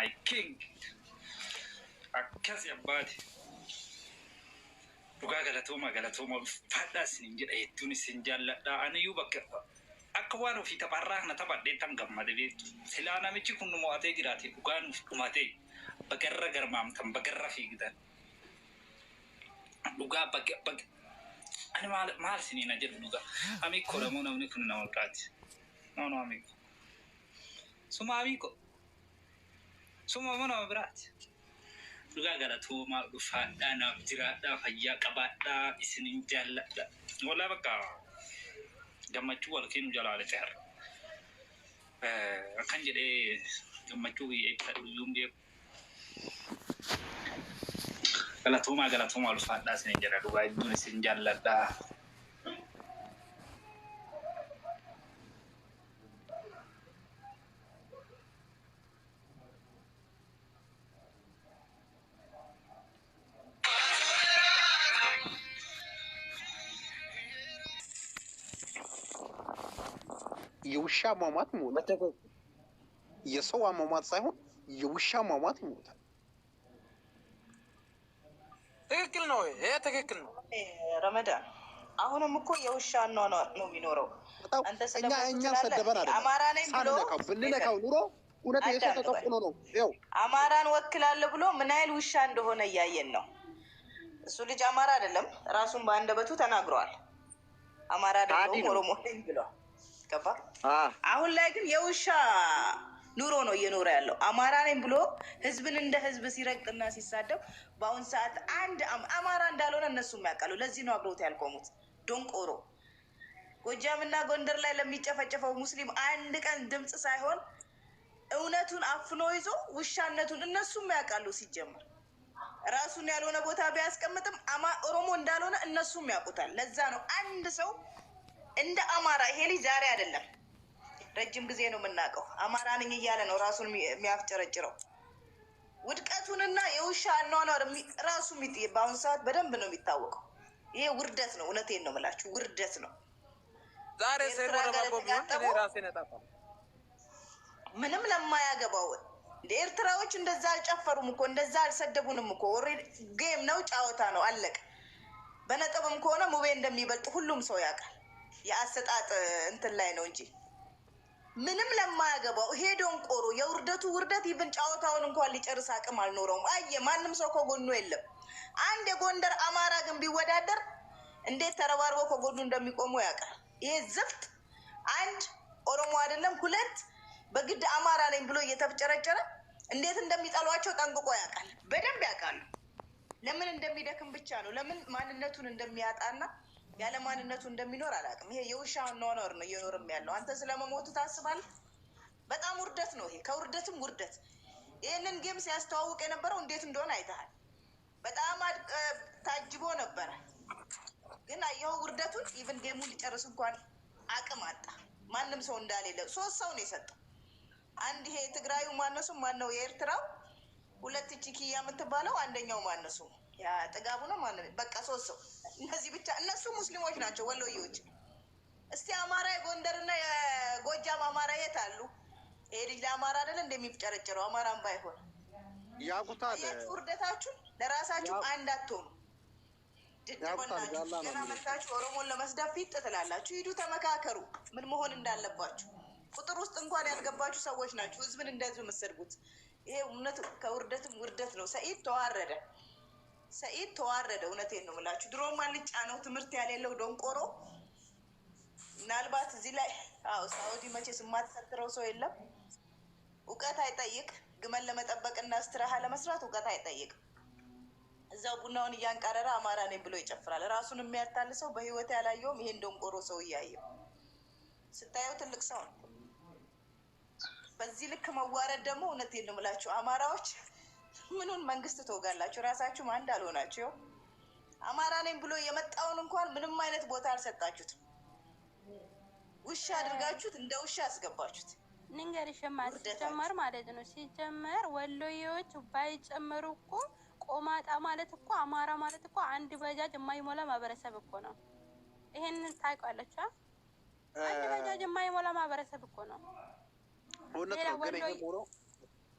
my king. Akkas yabbaati. Dhugaa galatooma fadhaa isin jedha hedduun isin jaalladha. Aniyyuu bakka akka waan ofii tapharraa kana taphadhee tan gammade beektu. Silaa namichi kun nu mo'atee jiraate dhugaan nuuf dhumatee bagarra garmaamtan bagarra fiigdan. Dhugaa bakka ani maal isiniin jedhu dhugaa. Amiikoo lamuu namni kun nama olkaati. No amiiko. Suma amiiko. Suma nama biraati. Dhugaa galatooma dhufaadhaa naaf jiraadhaa fayyaa qabaadhaa isiniin jaalladha. Walaa bakka gammachuu wal keenu jalaale ta'arra. Akkan jedhee gammachuu eebbisaa dhuyyuun beeku. Galatooma dhufaadhaa isiniin jedha dhugaa hedduun isin jaalladhaa. የውሻ ማማት ሞት የሰው ማማት ሳይሆን የውሻ ማማት ሞት። ትክክል ነው። ይሄ ትክክል ነው። ረመዳን አሁንም እኮ የውሻ ነው የሚኖረው። አንተ እኛ ሰደበን አይደል? አማራ ነኝ ብሎ ብንነካው ኑሮ እውነት የተተቀቁ ነው። ይኸው አማራን ወክላለሁ ብሎ ምን አይል ውሻ እንደሆነ እያየን ነው። እሱ ልጅ አማራ አይደለም፣ ራሱን በአንደበቱ ተናግሯል። አማራ ደግሞ ኦሮሞ ነኝ ብሏል። ገባ? አሁን ላይ ግን የውሻ ኑሮ ነው እየኖረ ያለው። አማራ ነኝ ብሎ ህዝብን እንደ ህዝብ ሲረግጥና ሲሳደብ በአሁን ሰዓት አንድ አማራ እንዳልሆነ እነሱም ያውቃሉ። ለዚህ ነው አብረውት ያልቆሙት። ዶንቆሮ ጎጃምና ጎንደር ላይ ለሚጨፈጨፈው ሙስሊም አንድ ቀን ድምፅ ሳይሆን እውነቱን አፍኖ ይዞ ውሻነቱን እነሱም ያውቃሉ። ሲጀመር ራሱን ያልሆነ ቦታ ቢያስቀምጥም ኦሮሞ እንዳልሆነ እነሱም ያውቁታል። ለዛ ነው አንድ ሰው እንደ አማራ ይሄ ልጅ ዛሬ አይደለም ረጅም ጊዜ ነው የምናውቀው። አማራ ነኝ እያለ ነው ራሱን የሚያፍጨረጭረው። ውድቀቱንና የውሻ አኗኗር ራሱ በአሁኑ ሰዓት በደንብ ነው የሚታወቀው። ይሄ ውርደት ነው። እውነቴን ነው የምላችሁ፣ ውርደት ነው። ዛሬ ምንም ለማያገባው እንደ ኤርትራዎች እንደዛ አልጨፈሩም እኮ እንደዛ አልሰደቡንም እኮ። ጌም ነው፣ ጫወታ ነው፣ አለቀ። በነጥብም ከሆነ ሙቤ እንደሚበልጥ ሁሉም ሰው ያውቃል። የአሰጣጥ እንትን ላይ ነው እንጂ ምንም ለማያገባው ይሄ ዶንቆሮ የውርደቱ ውርደት ይብን ጫወታውን እንኳን ሊጨርስ አቅም አልኖረውም። አየ ማንም ሰው ከጎኑ የለም። አንድ የጎንደር አማራ ግን ቢወዳደር እንዴት ተረባርበው ከጎኑ እንደሚቆሙ ያውቃል። ይሄ ዝፍት አንድ ኦሮሞ አይደለም ሁለት በግድ አማራ ነኝ ብሎ እየተፍጨረጨረ እንዴት እንደሚጠሏቸው ጠንቅቆ ያውቃል። በደንብ ያውቃሉ። ለምን እንደሚደክም ብቻ ነው። ለምን ማንነቱን እንደሚያጣና ያለ ማንነቱ እንደሚኖር አላውቅም። ይሄ የውሻ ኗኗር ነው እየኖርም ያለው። አንተ ስለመሞቱ ታስባለህ? በጣም ውርደት ነው ይሄ፣ ከውርደትም ውርደት። ይህንን ጌም ሲያስተዋውቅ የነበረው እንዴት እንደሆነ አይተሃል። በጣም ታጅቦ ነበረ፣ ግን አየኸው ውርደቱን። ኢቭን ጌሙን ሊጨርስ እንኳን አቅም አጣ። ማንም ሰው እንዳሌለ 3 ሰው ነው የሰጠው። አንድ ይሄ ትግራዩ ማነሱ ማነው? የኤርትራው ሁለት ቺኪያ የምትባለው አንደኛው ማነሱ ያ ጥጋቡ ነው ማነው? በቃ 3 ሰው። እነዚህ ብቻ እነሱ ሙስሊሞች ናቸው፣ ወሎዬዎች። እስቲ አማራ የጎንደርና የጎጃም አማራ የት አሉ? ይሄ ልጅ ለአማራ አይደል እንደሚጨረጭረው? አማራም ባይሆን ያቁታል። ውርደታችሁን ለራሳችሁ አንድ አትሆኑ። ድድበናችሁ ገና መታችሁ ኦሮሞን ለመስደብ ፊት ትላላችሁ። ሂዱ ተመካከሩ ምን መሆን እንዳለባችሁ። ቁጥር ውስጥ እንኳን ያልገባችሁ ሰዎች ናችሁ ህዝብን እንደዚህ የምትሰድቡት። ይሄ እውነት ከውርደትም ውርደት ነው። ሰኢድ ተዋረደ። እውነቴን ነው የምላችሁ። ድሮም አልጫ ነው ትምህርት ያሌለው ዶንቆሮ። ምናልባት እዚህ ላይ ሳውዲ መቼስ የማትሰትረው ሰው የለም። እውቀት አይጠይቅ። ግመል ለመጠበቅና ስትራሃ ለመስራት እውቀት አይጠይቅ። እዛው ቡናውን እያንቃረረ አማራ ነኝ ብሎ ይጨፍራል። ራሱን የሚያታልሰው በህይወት ያላየውም ይሄን ዶንቆሮ ሰው እያየው ስታየው ትልቅ ሰው ነው። በዚህ ልክ መዋረድ ደግሞ እውነቴን ነው የምላችሁ አማራዎች ምኑን መንግስት ትወጋላችሁ? ራሳችሁ ማን እንዳልሆናችሁ። አማራ ነኝ ብሎ የመጣውን እንኳን ምንም አይነት ቦታ አልሰጣችሁትም። ውሻ አድርጋችሁት እንደ ውሻ አስገባችሁት። ንገርሽማ ሲጀመር ማለት ነው። ሲጀመር ወሎዬዎች ባይጨመሩ እኮ ቆማጣ ማለት እኮ አማራ ማለት እኮ አንድ በጃጅ የማይሞላ ማህበረሰብ እኮ ነው። ይሄንን ታውቃለች? አንድ በጃጅ የማይሞላ ማህበረሰብ እኮ ነው።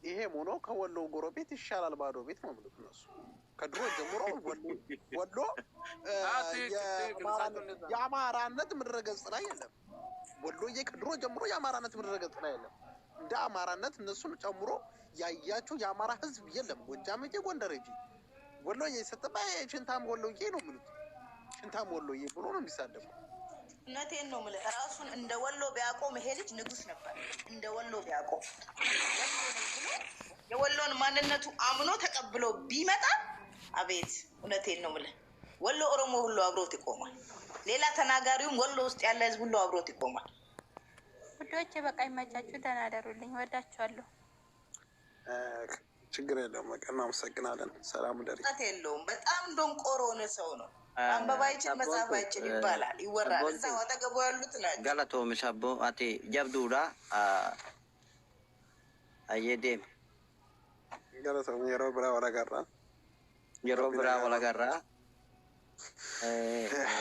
ይሄ ሆኖ ከወሎ ጎረቤት ይሻላል ባዶ ቤት ነው የምሉት እነሱ። ከድሮ ጀምሮ ወሎ የአማራነት ምድረ ገጽ ላይ የለም። ወሎዬ ከድሮ ጀምሮ የአማራነት ምድረ ገጽ ላይ የለም። እንደ አማራነት እነሱን ጨምሮ ያያቸው የአማራ ህዝብ የለም። ጎጃም እንጂ ጎንደር እንጂ ወሎዬ ስትባይ ሽንታም ወሎዬ ነው የሚሉት። ሽንታም ወሎዬ ብሎ ነው የሚሳደቡ። እውነቴን ነው የምልህ። ራሱን እንደ ወሎ ቢያቆም ይሄ ልጅ ንጉስ ነበር። እንደ ወሎ ቢያቆም የወሎን ማንነቱ አምኖ ተቀብሎ ቢመጣ አቤት! እውነቴን ነው የምልህ። ወሎ ኦሮሞ ሁሉ አብሮት ይቆማል። ሌላ ተናጋሪውም ወሎ ውስጥ ያለ ህዝብ ሁሉ አብሮት ይቆማል። ውዶቼ በቃ ይመቻችሁ። ደህና አደሩልኝ። ወዳችኋለሁ። ችግር የለውም። በቃ እናመሰግናለን። ሰላም ደሪ የለውም። በጣም ደንቆሮ ሆነ ሰው ነው። አንበባ ይችል መጽሐፍ አይችል ይባላል፣ ይወራል። እዛው አጠገቡ ያሉት ናቸው። ገለቶ ምሻቦ አቴ ጀብዱራ አየዴም ገለቶ የሮ ብራ ወለጋራ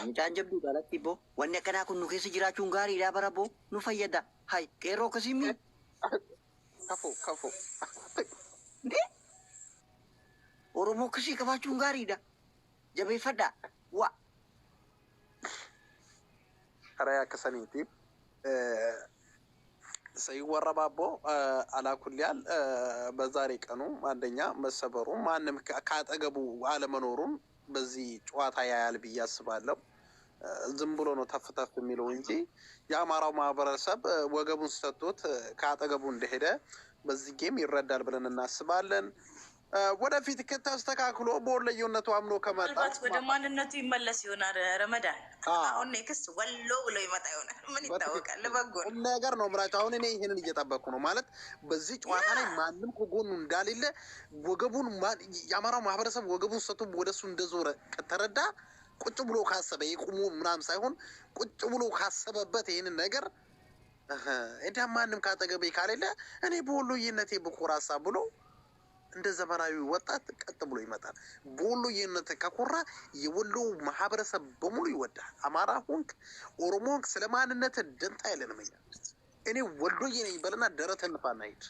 ሚጫን ጀብዱ ጋለቲ ቦ ወኔ ከና ኩኑ ኬስ ጅራቹን ጋሪ ዳበረቦ ኑ ፈየዳ ሃይ ቄሮ ከሲሚ ከፎ እንዴ ኦሮሞ ከሲ ከፋቹን ጋሪ ዳ ጀቤ ፈዳ ዋ አራያ ከሰኒቲ ሰይወራ ባቦ አላኩልያል በዛሬ ቀኑ አንደኛ መሰበሩ ማንም ካጠገቡ አለመኖሩን በዚህ ጨዋታ ያያል ብዬ አስባለሁ። ዝም ብሎ ነው ተፍተፍ የሚለው እንጂ የአማራው ማህበረሰብ ወገቡን ሰጥቶት ካጠገቡ እንደሄደ በዚህ ጌም ይረዳል ብለን እናስባለን። ወደፊት ከተስተካክሎ በወሎየነቱ አምኖ ከመጣ ወደ ማንነቱ ይመለስ ይሆናል። ረመዳን አሁን ኔክስት ወሎ ብሎ ይመጣ ይሆናል። ምን ይታወቃል? ለበጎ ነገር ነው ምራጭ። አሁን እኔ ይሄንን እየጠበቅኩ ነው ማለት በዚህ ጨዋታ ላይ ማንም ከጎኑ እንዳሌለ ወገቡን የአማራው ማህበረሰብ ወገቡን ሰጥቶ ወደሱ እንደዞረ ከተረዳ ቁጭ ብሎ ካሰበ ይቁሙ ምናምን ሳይሆን ቁጭ ብሎ ካሰበበት ይሄንን ነገር እንደ ማንም ካጠገበ ካሌለ እኔ በወሎየነቴ በኮራሳ ብሎ እንደ ዘመናዊ ወጣት ቀጥ ብሎ ይመጣል። በወሎየነት ከኮራ የወሎ ማህበረሰብ በሙሉ ይወዳል። አማራ ሆንክ ኦሮሞ ሆንክ ስለማንነት ደንታ የለንም። እኔ ወሎዬ ነኝ በልና ደረተን ንፋና ሂድ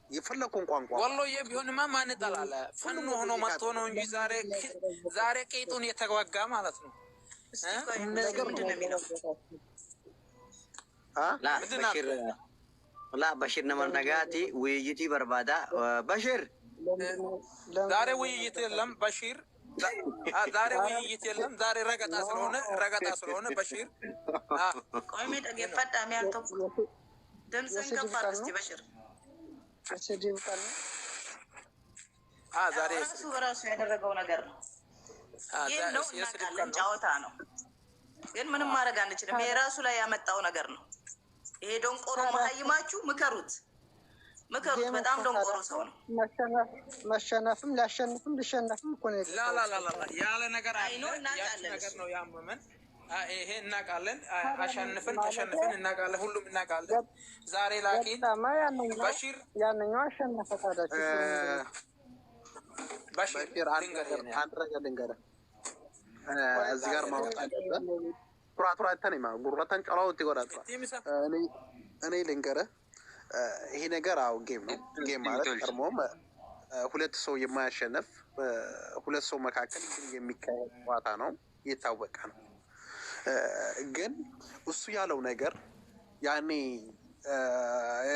የፈለኩን ቋንቋ ወሎዬ ቢሆንማ ማን ይጠላል? ፈኑ ሆኖ መጥቶ ነው እንጂ ዛሬ ቄጡን የተዋጋ ማለት ነው። ነገር ምንድን ነው የሚለው? ላ በሽር ነመነጋቲ ውይይቲ በርባዳ በሽር ዛሬ ውይይት የለም። በሽር ዛሬ ውይይት የለም። ዛሬ ረገጣ ስለሆነ በሽር ቆሜ ጠገፈዳ ሚያልተው ድምፅን ከፋር እስቲ በሽር ዛሬ እሱ በራሱ ያደረገው ነገር ነው። ይህ ነው እናውቃለን። ጨዋታ ነው ግን ምንም ማድረግ አንችልም። ይሄ ራሱ ላይ ያመጣው ነገር ነው። ይሄ ደንቆሮ መሀይማችሁ ምከሩት። በጣም ደንቆሮ ሰው ነው። መሸነፍም ሊያሸንፍም ሊሸነፍም እኮ ነው ያለ ነገር ነገር ነው ያመመን። ይሄ እናውቃለን። አሸንፍን ተሸንፍን እናውቃለን። ሁሉም እናውቃለን። ዛሬ ላኪን በሽር ያንኛው አሸነፈ። ታዲያ በሽር አንድ ነገር ልንገርህ እዚህ ጋር ማወቅ አለበት። ቱራቱራ ተነማ ጉራታን ጨላው ትጎዳጣ እኔ ልንገርህ ይሄ ነገር አው ጌም ነው። ጌም ማለት ቀርሞም ሁለት ሰው የማያሸንፍ ሁለት ሰው መካከል የሚካሄድ ጨዋታ ነው፣ የታወቀ ነው። ግን እሱ ያለው ነገር ያኔ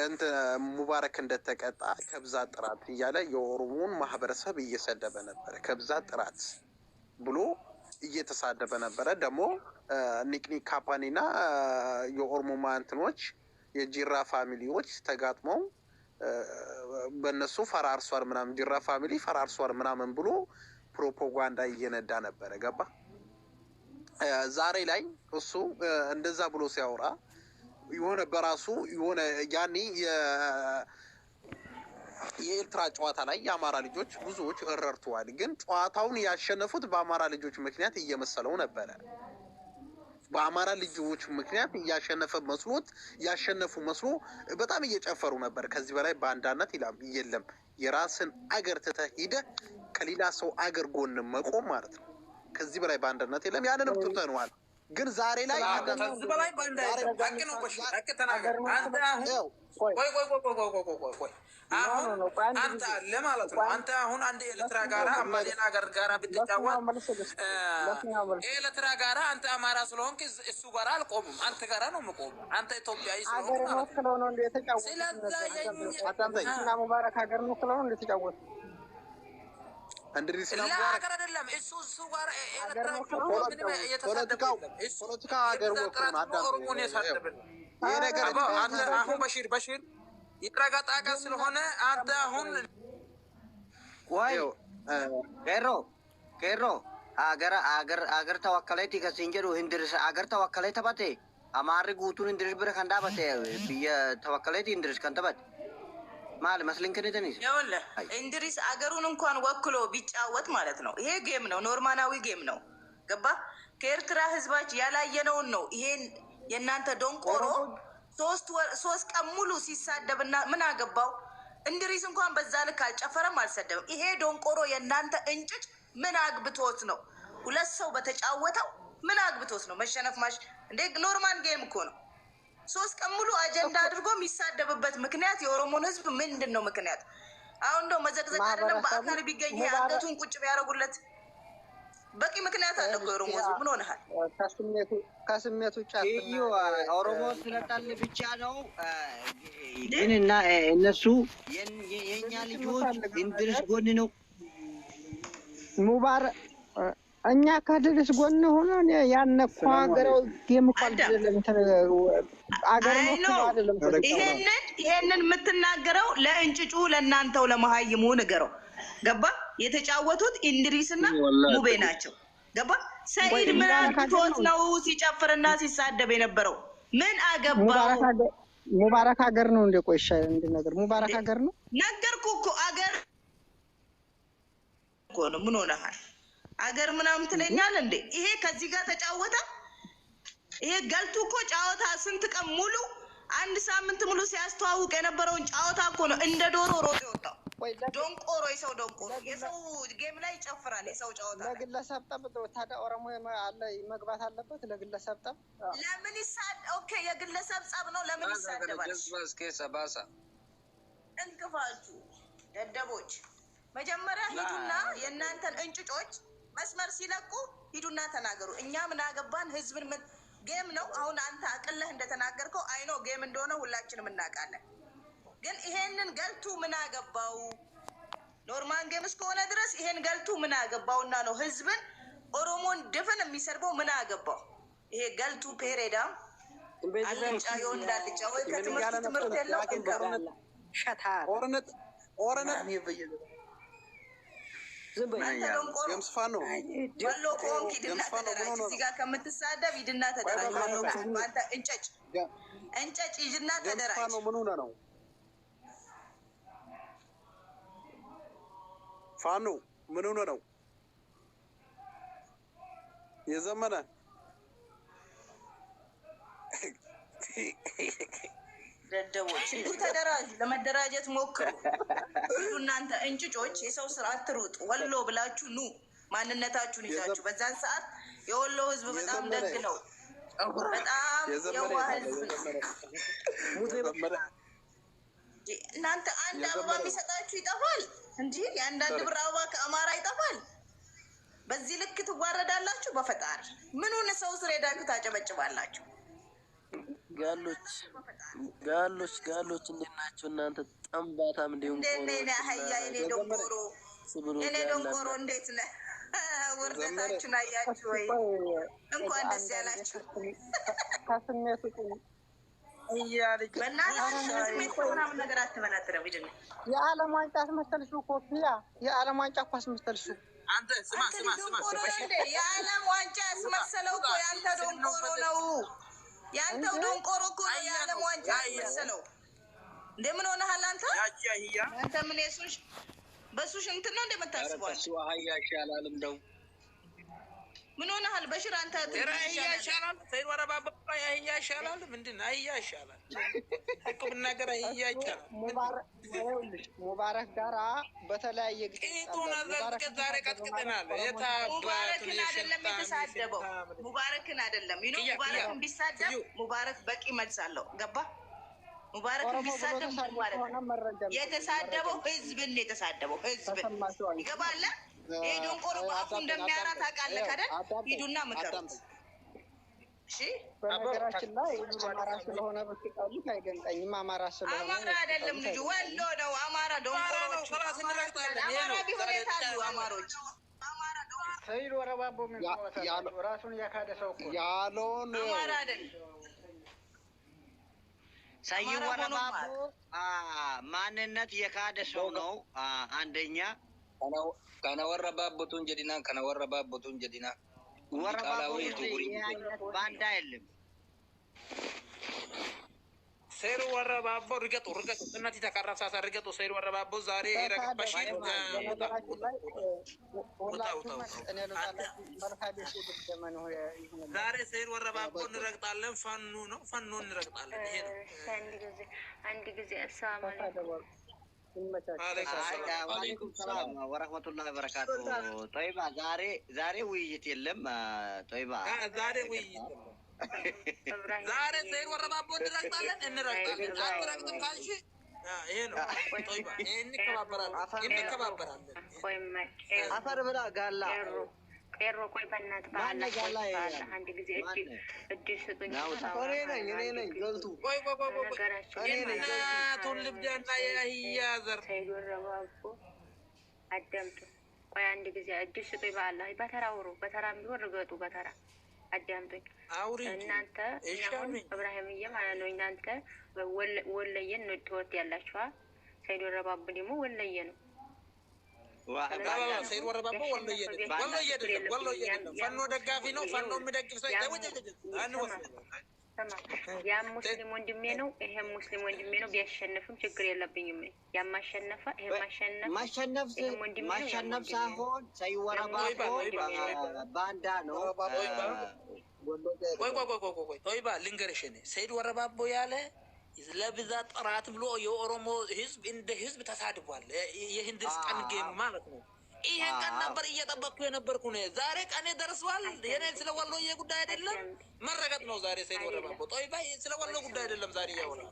እንት ሙባረክ እንደተቀጣ ከብዛት ጥራት እያለ የኦሮሞን ማህበረሰብ እየሰደበ ነበረ። ከብዛት ጥራት ብሎ እየተሳደበ ነበረ። ደግሞ ኒክኒክ ካፓኒና የኦሮሞ ማንትኖች የጂራ ፋሚሊዎች ተጋጥመው በእነሱ ፈራርሷል ምናምን፣ ጂራ ፋሚሊ ፈራርሷል ምናምን ብሎ ፕሮፓጋንዳ እየነዳ ነበረ። ገባ ዛሬ ላይ እሱ እንደዛ ብሎ ሲያወራ የሆነ በራሱ የሆነ ያኔ የኤርትራ ጨዋታ ላይ የአማራ ልጆች ብዙዎች እረርተዋል። ግን ጨዋታውን ያሸነፉት በአማራ ልጆች ምክንያት እየመሰለው ነበረ። በአማራ ልጆች ምክንያት እያሸነፈ መስሎት ያሸነፉ መስሎ በጣም እየጨፈሩ ነበር። ከዚህ በላይ በአንዳነት ይላም የለም። የራስን አገር ትተህ ሂደህ ከሌላ ሰው አገር ጎን መቆም ማለት ነው። ከዚህ በላይ በአንድነት የለም። ያንንም ትተነዋል። ግን ዛሬ ላይ ከዚህ በላይ ባንዳ የለም። ሀቅ ነው። በሽር ሀቅ ተናገር። አንተ አሁን ቆይ አሁን አንተ አለ ማለት ነው። አንተ አሁን አንድ ኤርትራ ጋራ ሌላ ሀገር ጋራ ብትጫወት ኤርትራ ጋራ አንተ አማራ ስለሆንክ እሱ ጋራ አልቆምም፣ አንተ ጋራ ነው የምቆም። አንተ ኢትዮጵያዊ ስለሆንክ ማለት ነው። ስለዚህ እና ሙባረክ ሀገር ነው ክለው ነው እንደተጫወቱ እንድሪስ ነው ሀገር አይደለም። እሱ ጋራ ኤርትራ ፖለቲካ ሀገር ወክሎ ኦሮሞን ያሳደብን ይሄ ነገር አሁን በሽር ይረጋጣጋ ስለሆነ አንተ አሁን ወይ ቄሮ አገር ተወከለቲ ከሲንጀሩ እንድሪስ አገር ተወከለ ተባቴ አማሪ ጉቱን እንድሪስ ብረ ከንዳባቴ ብየ ተወከለቲ እንድሪስ ከንተባት ማል መስልን ከነተኒስ ይኸውልህ እንድሪስ አገሩን እንኳን ወክሎ ቢጫወት ማለት ነው። ይሄ ጌም ነው፣ ኖርማላዊ ጌም ነው። ገባ? ከኤርትራ ህዝባች ያላየነውን ነው። ይሄን የእናንተ ዶንቆሮ 3 ቀን ሙሉ ሲሳደብና ምን አገባው? እንድሪስ እንኳን በዛ ልክ አልጨፈረም አልሰደብም። ይሄ ዶንቆሮ የእናንተ እንጭጭ ምን አግብቶት ነው? 2 ሰው በተጫወተው ምን አግብቶት ነው? መሸነፍ እንዴ ኖርማል ጌም እኮ ነው። 3 ቀን ሙሉ አጀንዳ አድርጎ የሚሳደብበት ምክንያት የኦሮሞን ህዝብ ምንድን ነው ምክንያት? አሁን እንደው መዘግዘግ አይደለም፣ በአካል ቢገኝ አንገቱን ቁጭ ቢያደርጉለት በቂ ምክንያት አለ እኮ የኦሮሞ ህዝብ። ምን ሆነሃል? ከስሜቱ እዩ ኦሮሞ ስለጣል ብቻ ነው። ግንና እነሱ የኛ ልጆች እንድሪስ ጎን ነው ሙባረክ እኛ ከድሪስ ጎን ሆነ ያነኳ ሀገራው ጌም እኮ አይደለም አገር ነው አይደለም። ይሄንን የምትናገረው ለእንጭጩ ለእናንተው ለመሀይሙ ንገረው። ገባ? የተጫወቱት እንድሪስና ሙቤ ናቸው። ገባ? ሰይድ ምን አግብቶት ነው ሲጨፍርና ሲሳደብ የነበረው? ምን አገባው? ሙባረክ ሀገር ነው እንደ ቆይሻ እንደ ነገር ሙባረክ ሀገር ነው ነገርኩ እኮ አገር እኮ ነው። ምን ሆነሃል? አገር ምናምን ትለኛል እንዴ? ይሄ ከዚህ ጋር ተጫወተ። ይሄ ገልቱ እኮ ጨዋታ ስንት ቀን ሙሉ 1 ሳምንት ሙሉ ሲያስተዋውቅ የነበረውን ጨዋታ እኮ ነው እንደ ዶሮ ሮጥ የወጣው። ዶንቆሮ የሰው ዶንቆሮ የሰው ጌም ላይ ይጨፍራል። የሰው ጨዋታ ለግለሰብ ጠብ ታዲያ ኦሮሞ አለ መግባት አለበት። ለግለሰብ ጠብ ለምን ይሳድ? ኦኬ የግለሰብ ጸብ ነው። ለምን ይሳደባል? እንቅፋችሁ ደደቦች መጀመሪያ ሂዱና የእናንተን እንጭጮች መስመር ሲለቁ ሂዱና ተናገሩ። እኛ ምን አገባን? ህዝብን ምን ጌም ነው። አሁን አንተ አቅለህ እንደተናገርከው አይኖ ጌም እንደሆነ ሁላችንም እናውቃለን። ግን ይሄንን ገልቱ ምን አገባው? ኖርማል ጌም እስከሆነ ድረስ ይሄን ገልቱ ምን አገባውና ነው ህዝብን ኦሮሞን ድፍን የሚሰርበው? ምን አገባው? ይሄ ገልቱ ፔሬዳ አልጫ ይሆን እንዳልጫ ወይ ከትምህርት የለው ሸታ ኦርነት ገምስፋን ነው ወሎ ኮንክ ሂድና ተደራጅ። እዚህ ጋር ከምትሳደብ ሂድና ተደራጅ። ወሎ ኮንክ አንተ እንጨጭ ሂድና ተደራጅ። ምን ሆነ ነው ፋኖ ምን ሆነ ነው የዘመነ ደደቦች ሂዱ ተደራጁ። ለመደራጀት ሞክሩ። ሂዱ እናንተ እንጭጮች፣ የሰው ስራ አትሩጡ። ወሎ ብላችሁ ኑ ማንነታችሁን ይዛችሁ። በዛን ሰዓት የወሎ ህዝብ በጣም ደግ ነው። በጣም የዋህ ህዝብ ነው። እናንተ አንድ አበባ የሚሰጣችሁ ይጠፋል እንጂ የአንዳንድ ብር አበባ ከአማራ ይጠፋል። በዚህ ልክ ትዋረዳላችሁ። በፈጣሪ ምኑን ሰው ስር ሄዳችሁ ታጨበጭባላችሁ? ጋሎች እንዴት ናቸው እናንተ? ጠንባታም እንዲሁም እኔ ዶንቆሮ እንዴት ነህ? ውርደታችሁን አያችሁ ወይ? እንኳን ደስ ያላችሁ። ከስሜቱ ምናምን ነገር አትመናትረው። ይድነ የዓለም ዋንጫ አስመሰልሽው ኮፒያ የዓለም ዋንጫ እኮ አስመሰልሽው። አንተ ስማ የዓለም ዋንጫ ያስመሰለው እኮ ያንተ ዶንቆሮ ነው። ያንተው ዶንቆሮ እኮ ነው የዓለም ዋንጫ ያስመሰለው። እንደምን ሆነሃል አንተ? አንተ ምን በሱሽ እንትን ነው እንደምታስበው? አህያ ይሻላል እንደው ምን ሆነሃል በሽር? አንተ ይሻላል ሰይድ ወረባቦ ይሻላል። ምንድን ነው ይሻላል? እኮ ብናገር ይሻላል። ሙባረክ ጋራ በተለያየ ጊዜ ዛሬ ቀጥቅጠናል። ሙባረክን አይደለም የተሳደበው፣ ሙባረክን አይደለም ይኖ ሙባረክን ቢሳደብ ሙባረክ በቂ መልስ አለው። ገባ? ሙባረክን ቢሳደብ የተሳደበው ህዝብን የተሳደበው ህዝብን ይገባል። ሄዶን ቆሮ በአፉ እንደሚያራ ታውቃለህ አይደል? ሂዱና ምከሩት። እሺ በነገራችን ላይ አማራ ስለሆነ በትቃሉት አይገንጠኝም። አማራ ስለሆነ አማራ አይደለም ልጁ ወሎ ነው። አማራ ደንቆሮች አማራ ቢሆን የታሉ አማሮች? ሰይድ ወረባቦ የሚባለው ራሱን ያካደ ሰው እኮ ያለውን አማራ አይደለም። ሰይድ ወረባቦ ማንነት የካደ ሰው ነው። አንደኛ kana warra baabbotuun jedhina ወረባቦ ባንዳ የለም። ሰይድ ወረባቦ ርገጡ እናት ተቀራሳሳ ርገጡ ሰይድ ወረባቦ ዛሬ ረቀበሽ ዛሬ ሰይድ ወረባቦ እንረግጣለን። ፈኑ እንረግጣለን። ይሄ ነው አንድ ጊዜ አሰላሙ አለይኩም ሰላም ወራህመቱላሂ ወበረካቱ። ጦይባ ዛሬ ውይይት የለም። ጦይባ ዛሬ ውይይት ዛሬ ሰይድ ወረባቦ እንረግጣለን። አንረግጥም ካልሽ ይሄ ነው ጦይባ። እንከባበራለን። አፈር ብላ ጋላ ቄሮ ቆይ በእናትህ አንድ ጊዜ እድል ስጡኝ። እኔ ነኝ ገልቱ። ቆይ እናቱን ልብዳና የአህያ ዘር ሰይድ ወረባቦ አዳምጡ። ቆይ አንድ ጊዜ እድል ስጡኝ። በአላህ በተራ አውሩ። በተራ ቢሆን ርገጡ። በተራ አዳምጡኝ እናንተ። እብራሂምዬ ማለት ነው። እናንተ ወለየን ትወድ ያላችኋ። ሰይድ ወረባቦ ደግሞ ወለየ ነው። ሰይድ ወረባቦ ወሎዬ አይደለም። ፈኖ ደጋፊ ነው። ፈኖ የሚደግፍ ሰው ያም ሙስሊም ወንድሜ ነው፣ ይሄም ሙስሊም ወንድሜ ነው። ቢያሸንፍም ችግር የለብኝም። ያም ማሸነፈ ይሄ ማሸነፍ ሳይሆን ሰይድ ወረባቦ ባንዳ ነው። ቆይ ጦይባ ልንገርሽ፣ ሰይድ ወረባቦ ያለ ለብዛት ጥራት ብሎ የኦሮሞ ህዝብ እንደ ህዝብ ተሳድቧል። የህንድስ ቀን ጌም ማለት ነው። ይሄን ቀን ነበር እየጠበቅኩ የነበርኩ ነው። ዛሬ ቀኔ ደርሷል። የኔ ስለ ወሎዬ ጉዳይ አይደለም መረገጥ ነው ዛሬ ሰይድ ወረባቦ። ጦይባ ስለ ወሎ ጉዳይ አይደለም ዛሬ ያወራ።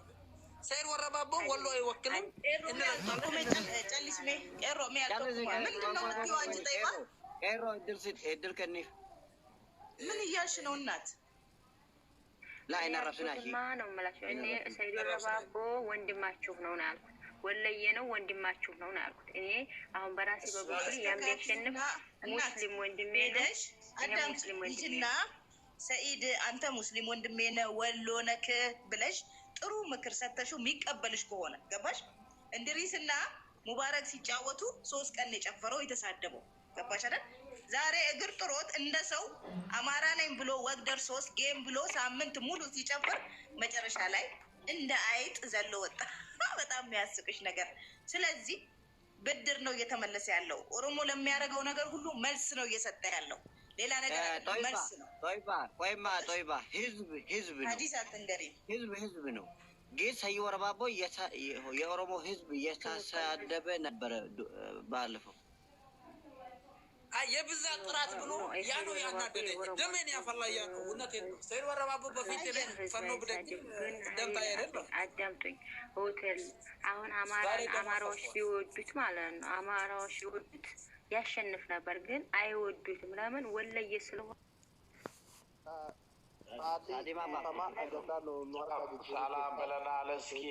ሰይድ ወረባቦ ወሎ አይወክልም። ምን እያልሽ ነው እናት? ነው የምላቸው። እኔ ሰይድ ወረባቦ ወንድማችሁ ነው ነው ያልኩት። ወለየ ነው ወንድማችሁ ነው ነው ያልኩት። እኔ አሁን በራሴ በበኩል የሚያሸንፍ ሙስሊም ወንድሜ ነው። ሙስሊም ወንድሜ ሰኢድ አንተ ሙስሊም ወንድሜ ነህ ወሎ ነክ ብለሽ ጥሩ ምክር ሰተሽው የሚቀበልሽ ከሆነ ገባሽ? እንድሪስና ሙባረክ ሲጫወቱ 3 ቀን የጨፈረው የተሳደበው ገባሽ አይደል? ዛሬ እግር ጥሮት እንደ ሰው አማራ ነኝ ብሎ ወግደር 3 ጌም ብሎ ሳምንት ሙሉ ሲጨፍር መጨረሻ ላይ እንደ አይጥ ዘሎ ወጣ። በጣም የሚያስቅሽ ነገር። ስለዚህ ብድር ነው እየተመለሰ ያለው። ኦሮሞ ለሚያደርገው ነገር ሁሉ መልስ ነው እየሰጠ ያለው። ሌላ ነገር መልስ ነው። ጦይባ ህዝብ ነው። ሀዲስ አትንገሪ። ህዝብ ነው። ግን ሰይድ ወረባቦ የኦሮሞ ህዝብ እየተሳደበ ነበረ ባለፈው። የብዛት ጥራት ብሎ ያ ነው ያናደደኝ። ደሜን ያፈላ ያ ነው። እውነቴን ነው። ሰይድ ወረባቦ በፊት ላይ ፈኖ ብደግፍ ደምታ አይደለም። አዳምጡኝ። ሆቴል አሁን አማራዎች ቢወዱት ማለት ነው። አማራዎች ቢወዱት ያሸንፍ ነበር፣ ግን አይወዱትም። ለምን? ወለየ ስለሆነ። ሰላም ብለናል። እስኪ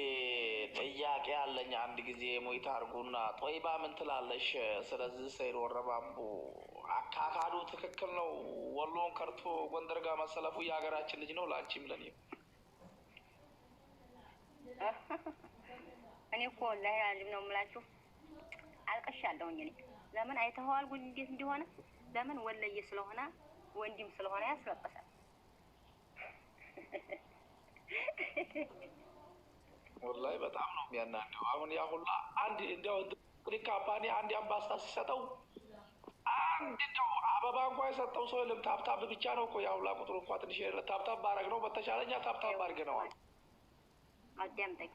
ጥያቄ አለኝ። አንድ ጊዜ ሞይታ አርጉና ጦይባ ምን ትላለሽ? ስለዚህ ሰይድ ወረባቦ አካካዱ ትክክል ነው? ወሎን ከርቶ ጎንደር ጋር መሰለፉ የሀገራችን ልጅ ነው። ለአንቺም ለኔም እኔ እኮ ላይ አልም ነው የምላችሁ። አልቀሻለሁኝ እኔ። ለምን አይተኸዋል ጉድ እንዴት እንደሆነ? ለምን? ወለየ ስለሆነ ወንድም ስለሆነ ያስለቀሳል። ወላሂ በጣም ነው የሚያናደው። አሁን ያ ሁላ አንድ እንዲያው ካምፓኒ አንድ አምባሳ ሲሰጠው እንደው አበባ እንኳን የሰጠው ሰው የለም። ታብታብ ብቻ ነው እኮ ያው ቁጥሩ እንኳን ትንሽ ታብታብ ባረግ ነው በተቻለኛ ታብታብ አድርገነዋል። አዳምጠኝ።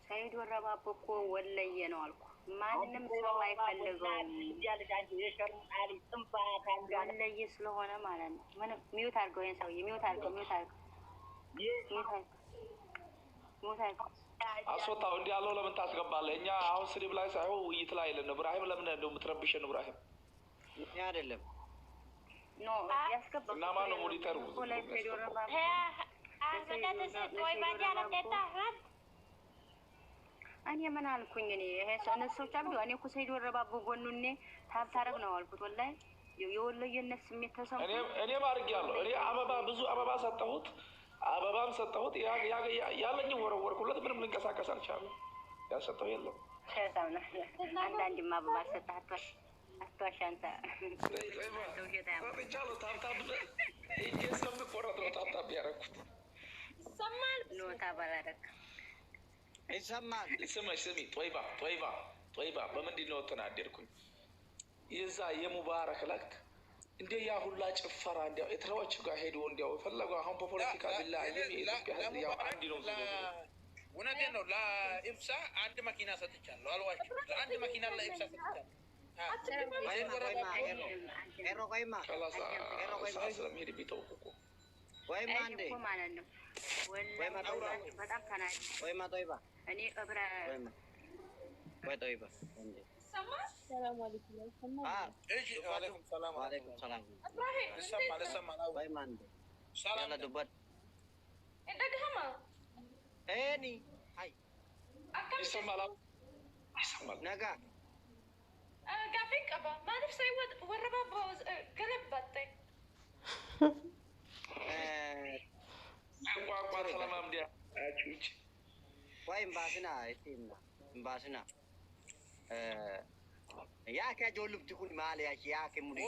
ሰይድ ወረባቦ እኮ ወለየ ነው አልኩ። ማንም ሰው አይፈልገውም። ወለየ ስለሆነ ማለት ነው። ምንም ሚውት አድርገው ይሄን ሰውዬ ሚውት አድርገው አስወጣው። እንዲህ ያለው ለምን ታስገባለህ? እኛ አሁን ስድብ ላይ ሳይሆን ውይይት ላይ ለን ኢብራሂም ለምን እንደው የምትረብሸን? ኢብራሂም እኔ አይደለም ኖ ያስገባ እና ማን ነው ሞኒተሩ? እኔ ምን አልኩኝ? እኔ እነሱዎች አሉ። እኔ እኮ ሰይድ ወረባቦ ጎኑኔ ታብታረግ ነው አልኩት። ወላሂ የወሎየነት ስሜት ተሰምቶ እኔም አድርጌያለሁ። እኔ አበባ ብዙ አበባ ሰጠሁት፣ አበባም ሰጠሁት። ያለኝን ወረወርኩለት። ምንም ልንቀሳቀስ አልቻለም። ያሰጠው የለም። አንዳንድማ አበባ ሰጠህ አትዋሽ አንተ። ታብታብ እጄ ስለምቆረጥ ነው ታብታብ ያደረኩት። ይሰማል ኖ ታበላረክ ይሰማል። ስመሽ ስሚ ጦይባ በምንድን ነው ተናደድኩኝ? የዛ የሙባረክ ለክ እንደ ያ ሁላ ጭፈራ እንዲያው ኤርትራዎች ጋር ሄዶ እንዲያው የፈለገው አሁን በፖለቲካ ቢለያይም የኢትዮጵያ ሕዝብ ያው አንድ ነው። እውነቴን ነው። ለኢብሳ አንድ መኪና ሰጥቻለሁ አልዋሽም። ለአንድ መኪና ለኢብሳ ሰጥቻለሁ። ስለሚሄድ ቢተውቁ እኮ ወይም አንዴ ማለት ነው። በጣም ተናድ ወይማ ጦይባ እኔ እብራ ወይ ጦይባ እንዴ ሰላም አለይኩም። እሺ ወአለይኩም ሰላም ሰላም ይሰማል። ወይማ እንዴ ሰላም ያለ ዱበት እንደገማ እኔ አይ ይሰማል ነጋ ጋፊ ቀባ ማለፍ ሳይወጥ ወረባቦ ገለበጠ ቋንቋ ተለማምዲያ አቹች ወይ እምባስና እቲና እምባስና ያ ከጆልብት ኩን ማለ ያ ከሙዲ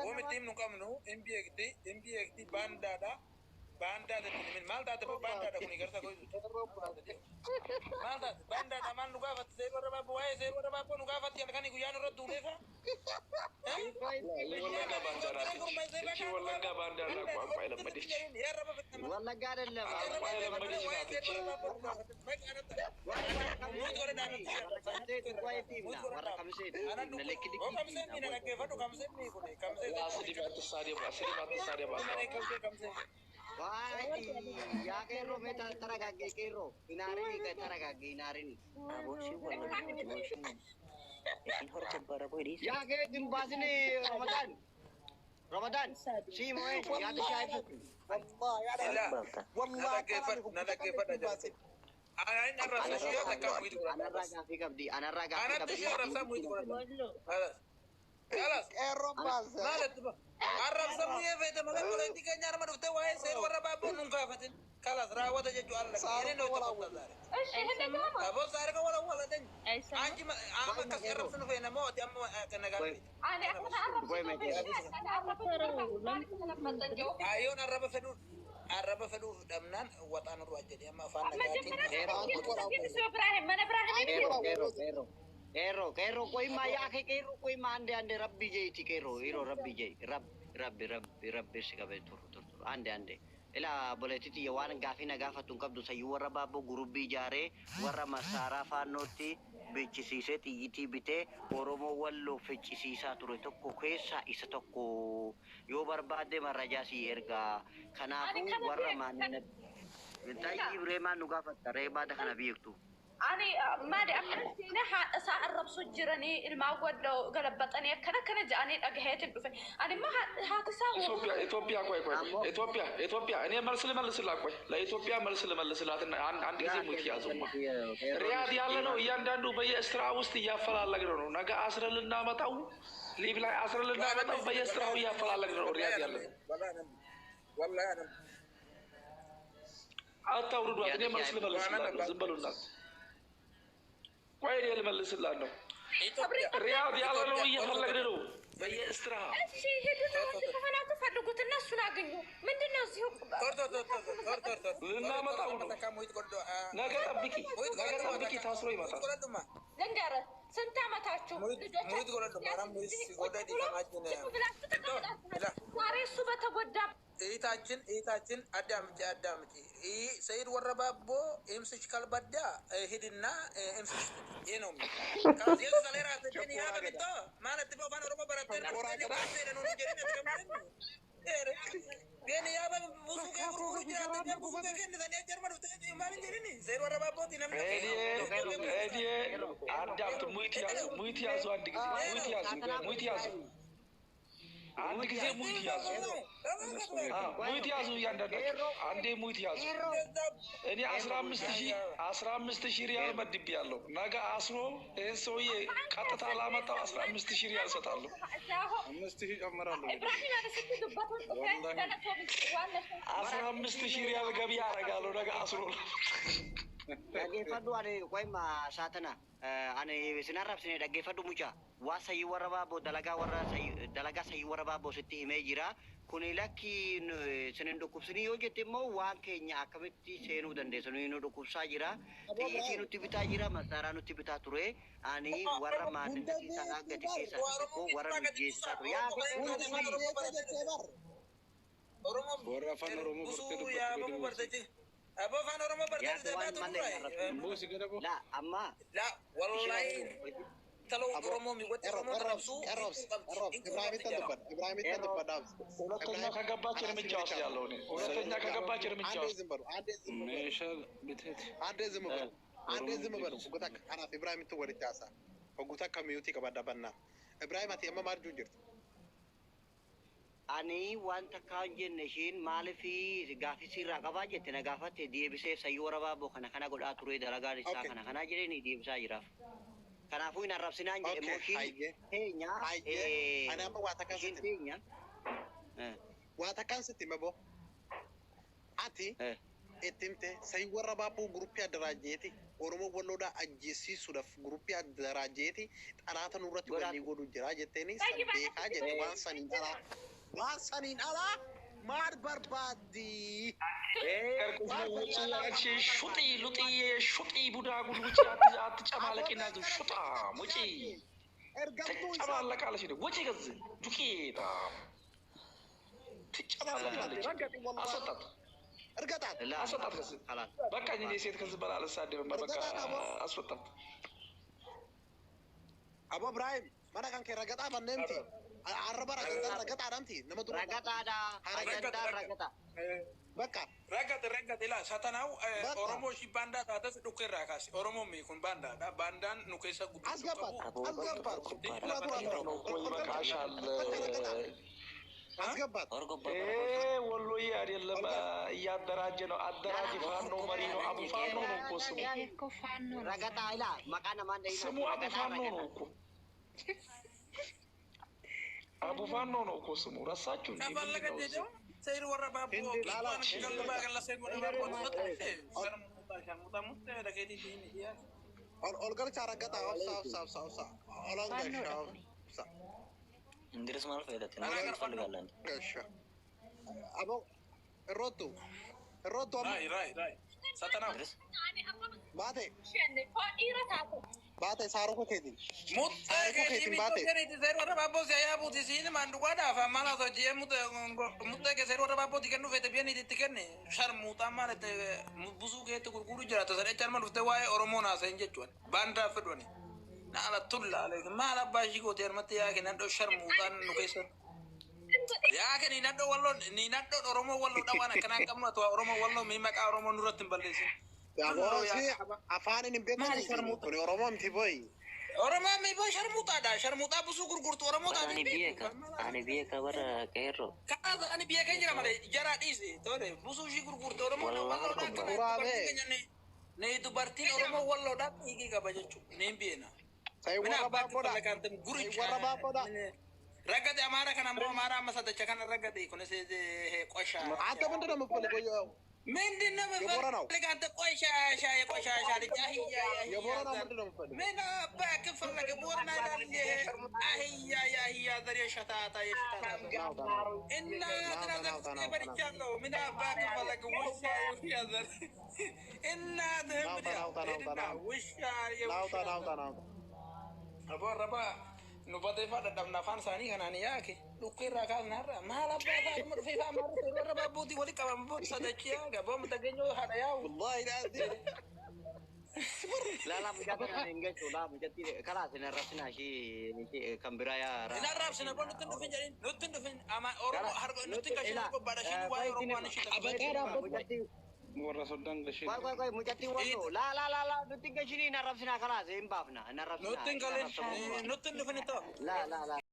ወምቲም ነው ቀምኑ ኤምቢኤክቲ ባንዳዳ ምን ማልዳዳ ባንዳዳ ኩን ይገርታ ቆይ ማልዳዳ ባንዳዳ ማን ኑጋፈት ዘይሮ ረባቦ ወይ ዘይሮ ረባቦ ኑጋፈት ያልካኒ ጉያን ረዱ ለፋ ወለጋ ባንዳዳ ቋንቋ የለመደች ወለጋ አይደለም ያ ቄሮ ሜታ ተረጋጌ ቄሮ ኢናሪኒ ከተረጋጌ ኢናሪኒ ያ ቄ ግንባስኒ ረመዳን ሲሞይ ያተሻይፈ والله والله كيف انا راجع عرب سميه في تملك بوليتيكا نيار ما دفته واي سير ورا بابو نكافتن خلاص راوته ججو الله يعني نو تفضل دار ابو سارك ولا دنج انجي ما كسر سنو فينا موت ام كنغا انا ايون عرب فدو دمنان وطن رواجد يا ما فانا Kero koi ma ya ke kero koi ma ande rabbi jai ti kero iro rabbi jai rabbi sikabe tur ande ila boletiti yawan gafina gafatun kabdu sayu warra babo gurubi jare warra masara fanoti bechisise tiyiti bite oromo wallo fechisisa ture tokko kessa isa tokko yo barbade marajasi erga kanafu warra manne tayi ibrema nu gafatta rebada kana biyektu أنا ما أدري أنا ساعة الرب سجرني المعود لو قلبتني كنا جاني أجهيت البفن أنا ما هاتساوي إثيوبيا أنا مرسل لا كوي لا إثيوبيا مرسل لاتن عندي زي متيازوما رياض يالنا وياندان دوبي استراوستي يا فلا لغرو نجا أسر لنا متاو ليب لا أسر لنا متاو بي استراو يا فلا لغرو رياض يالنا والله أنا أتاورو أنا مرسل زبلونا وين يلملس الله له رياض يلا لو يفلق له بي استراحة شيء هدو هنا تفرقوا الناس ناقنوا من الناس يوم لنا متى ناقر أبكي تاسروي متى ስንት ዓመታችሁ ዛሬ እሱ በተጎዳ እህታችን አዳምጪ ሰይድ ወረባቦ ኤምስሽ ካልበዳ ሂድና ኤምስሽ ይሄ ነው ከዚህ ሰሌራ ተጀኒ ያ በግቶ ማለት በባን ኦሮሞ በረተር ነው ግን ያ ብዙ ገብሩ ጃተ ብዙ ከከን ዘኔ ጀርመን ማን እንጀኒ ሰይድ ወረባቦ ዲነም አዳምጥ ሙይት ያዙ አንድ ጊዜ ሙይት ያዙ እያንዳንዳችሁ አንዴ ሙይት ያዙ። እኔ 15,000 ሪያል መድቤያለሁ። ነገ አስሮ ይህን ሰውዬ ቀጥታ ላመጣው 15,000 ሪያል እሰጣለሁ። 5,000 ጨምራለሁ። 15,000 ሪያል ገቢ አደርጋለሁ ነገ አስሮ dhaggeeffadhu ani qoyma saatana ani sinarrabsine dhaggeeffadhu mucha waa sayyi warra baaboo dalagaa sayyi warra baaboo sitti himee jira kuni lakki sinin dhukkubsini yoo jette immoo waan keenya akkamitti seenuu dandeessu nu dhukkubsaa jira xiyyitii nutti bitaa jira masaaraa nutti bitaa ture ani warra maatiisaa gadi keessaa tokko warra mijeessaa ture yaa warra afaan oromoo bartee أبو فان ورمو بردان زبادو لا أما لا والله تلو ورمو ميقوت ورمو دربسو إبراهيم تندبر دابس ሁለተኛ ከገባች እርምጃ ወስዳለሁ እኔ ሁለተኛ ከገባች እርምጃ አንዴ ዝም በሉ ጉታክ አናፍ ኢብራሂም ትወርድ ያሳ ጉታክ ከሚዩቲ ከባዳበና ኢብራሂም አቲ የማ ማርጁ ጅርት ani wanta kaan jenne ishiin maalifi gaaffii sirraa qabaa jette na gaafatte deebisee sayyoo warabaaboo kana godhaa ture dalagaan isaa kana jedheni deebisaa jiraaf. Kanaafuu hin arrabsinaan jedhe mooshiin teenya teenya waa takkaan sitti mabo ati ittimte sayyoo warabaaboo guruppii addaraajjeeti oromoo walloodhaa ajjeesiisuudhaaf guruppii addaraajjeeti xalaata nurratti walii godhu jira jetteeni beekaa jette waan saniin dhalaa ዋሰኒን አላ ማር በርባዲ ሹጢ ቡዳ ጉልጉጭ አትጨማለቂና ሹጣ ሙጪ ትጨማለቃለች ነው ውጪ ገዝ ዱቄታ ትጨማለቃለች አሰጣት እርገጣት አሰጣት ገዝ በቃ እኔ ሴት ከዚህ በላ አልሳደብም በቃ አስወጣት አቡ ኢብራሂም ማናካን ከረገጣ በነምቲ አረባ ረገጣ አዳምቲ ነመዱ ረገጣ በቃ ረገጥ ኢላ ሳተናው ኦሮሞ ሺባንዳ ታተስ ዱከራ ካሲ ኦሮሞ ሚኩን ባንዳ ባንዳን ኑከሰ ጉዱ አስገባት ወሎዬ አይደለም እያደራጀ ነው አደራጅ ፋኖ መሪ ነው አቡ ፋኖ ነው እኮ ስሙ ረገጣ ኢላ ማቃና ማንደ ስሙ አቡ ፋኖ ነው እኮ አቡ ፋኖ ነው እኮ ስሙ ረሳችሁ እንዴ ሰይድ ወረባቦ ላላች ገለባ ገለ ሰይድ ወረባቦ ኦልገርቻ ረገጣ አውሳ ኦላንጋሻው እንድርስ ማለት አይደለም እንፈልጋለን እሺ አቦ ሮቱ ራይ ሰተናው ባቴ ባቴ ሳሩኮ ከዲ ሙጤ ከሰይድ ወረባቦ ሲያያቡት ሲን ማንዱ ጓዳ ፈማላ ሶጂ ሙጤ ከሰይድ ወረባቦ ዲከኑ ፈተ ቢያኒ ዲትከነ ሸርሙጣ ማለት ብዙ ከት ጉርጉሩ ጅራ ተሰደቻል ማለት ተዋይ ኦሮሞና ሰንጀቹን ባንዳ ፍዶኒ ናላ ቱላ ለክ ማላ ባጂ ጎት ያርመት ያከን አንዶ ሸርሙጣን ነው ከሰን ያከን ይናዶ ወሎ ኒናዶ ኦሮሞ ወሎ ዳዋና ከናን ቀምቶ ኦሮሞ ወሎ ሚመቃ ኦሮሞ ኑረትን በለሲ ያቦሲ አፋንን ቤተን ሸርሙጥ ኦሮሞ ምትቦይ ኦሮሞ ሚቦይ ሸርሙጣ ብዙ ጉርጉርቱ ኦሮሞ ታኒ biye kabar kairo ካዛ አኒ ቢየ ከንጅራ ማለት ጀራ ዲስ ቶሬ ብዙ ሺ ጉርጉርቱ ኦሮሞ ነው ወሎ ዳከ ነይ ዱበርቲን ኦሮሞ ወሎ ዳከ ይጊ ገበጀቹ ነይ ቢየና ረገጤ አማራ ከናሞ አማራ መሰደቸ ከነ ረገጤ ኮነሰ ቆሻ አንተ ምንድነው የምትፈልገው? ምንድነው የምትፈልገው? አንተ ቆሻሻ የቆሻሻ ልጅ የቦረና ምንድነው የምትፈልገው? ምን አባክ ፈለገ ቦረና አይደል አህያ ዘሬ ሸታታ እና ተናዘ በርቻለሁ ምን አባክ ፈለገ ውሻ ያዘር እና ተምዳ ውሻ ናውጣ Raba raba nu bade fa dadam nafan sani kanani yake lukir rakan nara mahala bata mar fi fa mar raba buti wali kalam but sadakia gabo mutagenyo hada ya wallahi lazim لا مجاتنا نينجو لا مجاتي خلاص نرفنا شيء نشي كمبرا يا لا رابسنا كون نتندفن جارين نتندفن اما اورو هرب نتنكا شنو بدا شنو واي اورو انا شي مجاتي ورا صدان لشي كوي مجاتي ورو لا نتنكا شنو نرفنا خلاص امبابنا نرفنا نتندفن تو لا